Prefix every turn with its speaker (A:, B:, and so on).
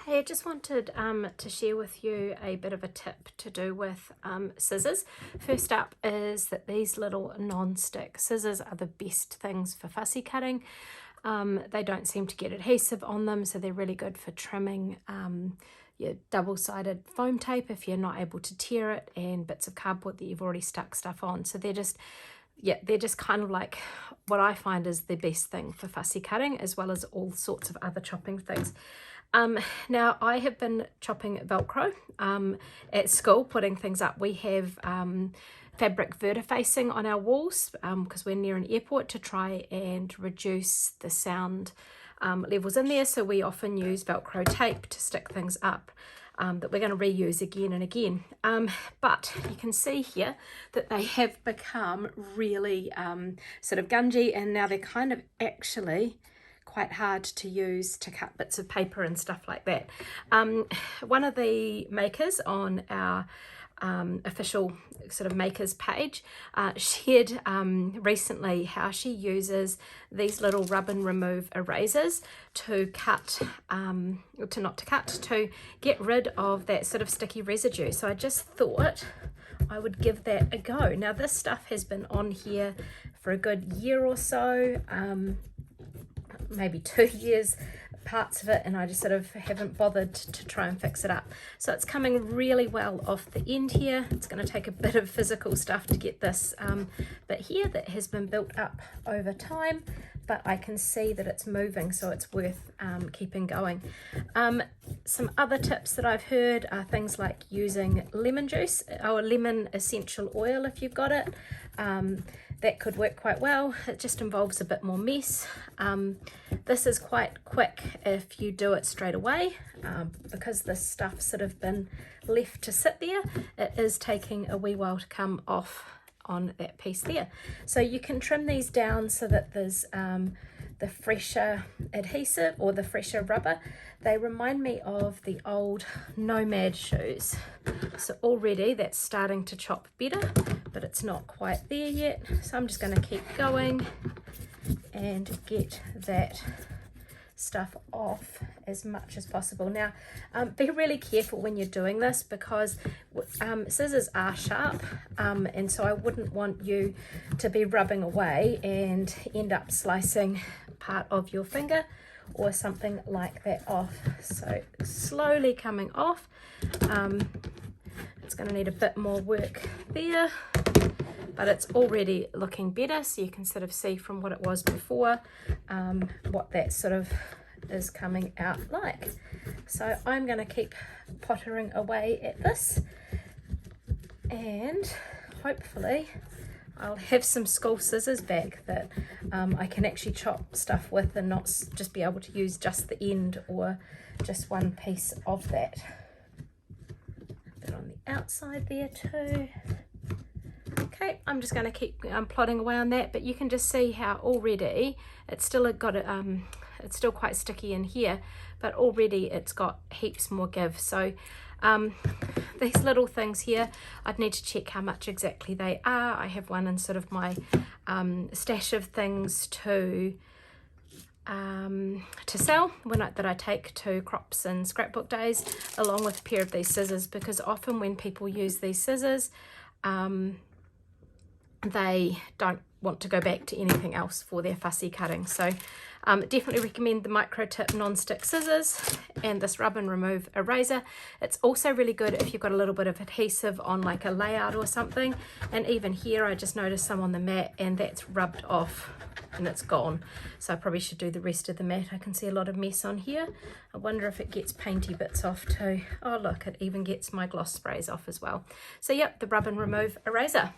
A: Hey, I just wanted to share with you a bit of a tip to do with scissors. First up is that these little non-stick scissors are the best things for fussy cutting. They don't seem to get adhesive on them, so they're really good for trimming your double-sided foam tape if you're not able to tear it, and bits of cardboard that you've already stuck stuff on. So they're just kind of like what I find is the best thing for fussy cutting, as well as all sorts of other chopping things. Now I have been chopping Velcro at school, putting things up. We have fabric vertifacing on our walls because we're near an airport, to try and reduce the sound levels in there. So we often use Velcro tape to stick things up that we're going to reuse again and again. But you can see here that they have become really sort of gungy, and now they're kind of actually quite hard to use to cut bits of paper and stuff like that. One of the makers on our official sort of makers page shared recently how she uses these little rub and remove erasers to to get rid of that sort of sticky residue. So I just thought I would give that a go. Now this stuff has been on here for a good year or so, maybe 2 years, parts of it, and I just sort of haven't bothered to try and fix it up. So it's coming really well off the end here. It's going to take a bit of physical stuff to get this bit here that has been built up over time, but I can see that it's moving, so it's worth keeping going. Some other tips that I've heard are things like using lemon juice or lemon essential oil if you've got it. That could work quite well. It just involves a bit more mess. This is quite quick if you do it straight away, because this stuff's sort of been left to sit there. It is taking a wee while to come off on that piece there. So you can trim these down so that there's the fresher adhesive or the fresher rubber. They remind me of the old Nomad shoes. So already that's starting to chop better, but it's not quite there yet. So I'm just going to keep going and get that stuff off as much as possible. Now be really careful when you're doing this, because scissors are sharp, and so I wouldn't want you to be rubbing away and end up slicing part of your finger or something like that off. So slowly coming off. It's going to need a bit more work there, but it's already looking better, so you can sort of see from what it was before what that sort of is coming out like. So I'm going to keep pottering away at this, and hopefully I'll have some school scissors back that I can actually chop stuff with, and not just be able to use just the end or just one piece of that. A bit on the outside there too. Okay, I'm just going to keep plodding away on that, but you can just see how already it's still got it's still quite sticky in here, but already it's got heaps more give. So these little things here, I'd need to check how much exactly they are. I have one in sort of my stash of things to sell that I take to crops and scrapbook days, along with a pair of these scissors, because often when people use these scissors, they don't want to go back to anything else for their fussy cutting. So definitely recommend the micro tip non-stick scissors and this rub and remove eraser. It's also really good if you've got a little bit of adhesive on like a layout or something, and even here I just noticed some on the mat and that's rubbed off and it's gone. So I probably should do the rest of the mat. I can see a lot of mess on here. I wonder if it gets painty bits off too. Oh look, it even gets my gloss sprays off as well. So yep, the rub and remove eraser.